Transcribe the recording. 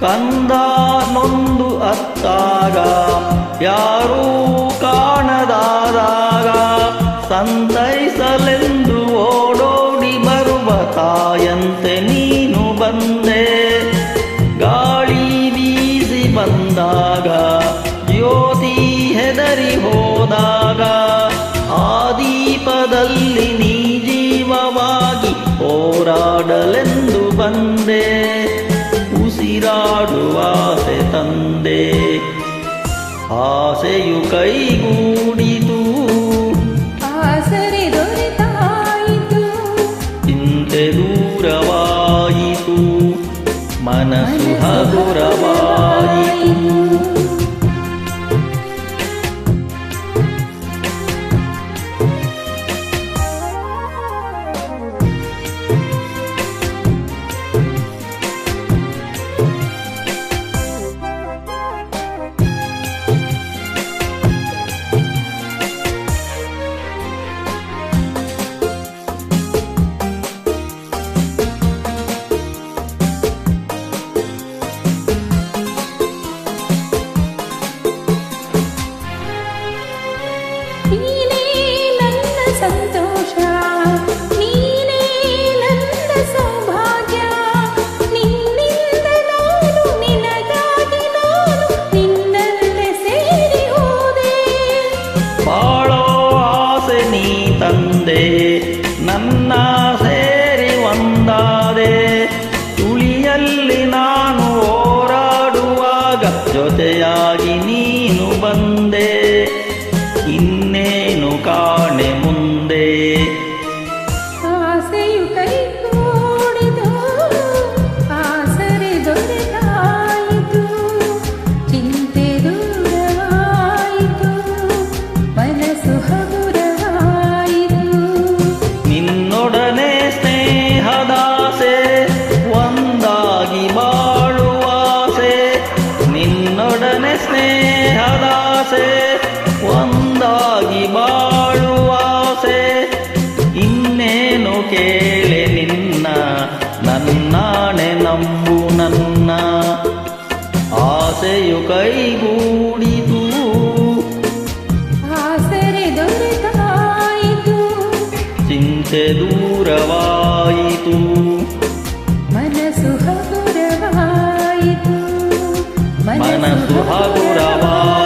ಕಂದ ನೊಂದು ಅತ್ತಾಗ ಯಾರೂ ಕಾಣದಾದಾಗ ಸಂತೈಸಲೆಂದು ಓಡೋಡಿ ಬರುವ ತಾಯಂತೆ ನೀನು ಬಂದೆ. ಗಾಳಿ ಬೀಸಿ ಬಂದಾಗ ಜ್ಯೋತಿ ಹೆದರಿ ಹೋದಾಗ ಆ ದೀಪದಲ್ಲಿ ನೀ ಜೀವವಾಗಿ ಹೋರಾಡಲೆಂದು ಬಂದೆ. ಉಸಿರಾಡುವಾಸೆ ತಂದೆ ಆಸೆಯು ಕೈಗೂಡಿತು, ಆಸರೆ ದೊರೆತಾಯಿತು, ಚಿಂತೆ ದೂರವಾಯಿತು, ಮನಸ್ಸು ಹಗುರವಾಯಿತು. ನೀನೇ ನನ್ನ ಸಂತೋಷ, ನೀನೇ ನನ್ನ ಸೌಭಾಗ್ಯ, ನಿನ್ನಿಂದ ನಾನು, ನಿನಗಾಗಿ ನಾನು, ನಿನ್ನಲ್ಲೇ ಸೇರಿ ಹೋದೆ. ಬಾಳೋ ಆಸೆ ನೀ ತಂದೆ, ನನ್ನ ಸೇರಿ ಒಂದಾದೆ. ತುಳಿಯಲ್ಲಿ ನಾನು ಹೋರಾಡುವಾಗ ಜೊತೆಯಾಗಿ ನೀನು ಬಂದೆ. ಇನ್ನೇನು ಕಾಣೆ ಮುಂದೆ, ಆಸೆಯು ಕೈಗೂಡಿತು, ಆಸರೆ ದೊರೆತಾಯಿತು, ಚಿಂತೆ ದೂರವಾಯಿತು, ಮನಸ್ಸು ಹಗುರವಾಯಿತು. ನಿನ್ನೊಡನೆ ಸ್ನೇಹದಾಸೆ ಒಂದಾಗಿ ಬಾಳುವಾಸೆ. ನಿನ್ನೊಡನೆ ಸ್ನೇಹದಾಸೆ ಒಂದಾಗಿ ಬಾಳುವಾಸೆ. ಇನ್ನೇನು ಕೇಳೆ ನಿನ್ನ, ನನ್ನಾಣೆ ನಂಬು ನನ್ನ. ಆಸೆಯು ಕೈಗೂಡಿತು, ಆಸರೆ ದೊರೆತಾಯಿತು, ಚಿಂತೆ ದೂರವಾಯಿತು, ಮನಸ್ಸು ಹಗುರವಾಯಿತು, ಮನಸ್ಸು ಹಗುರವಾಯಿತು.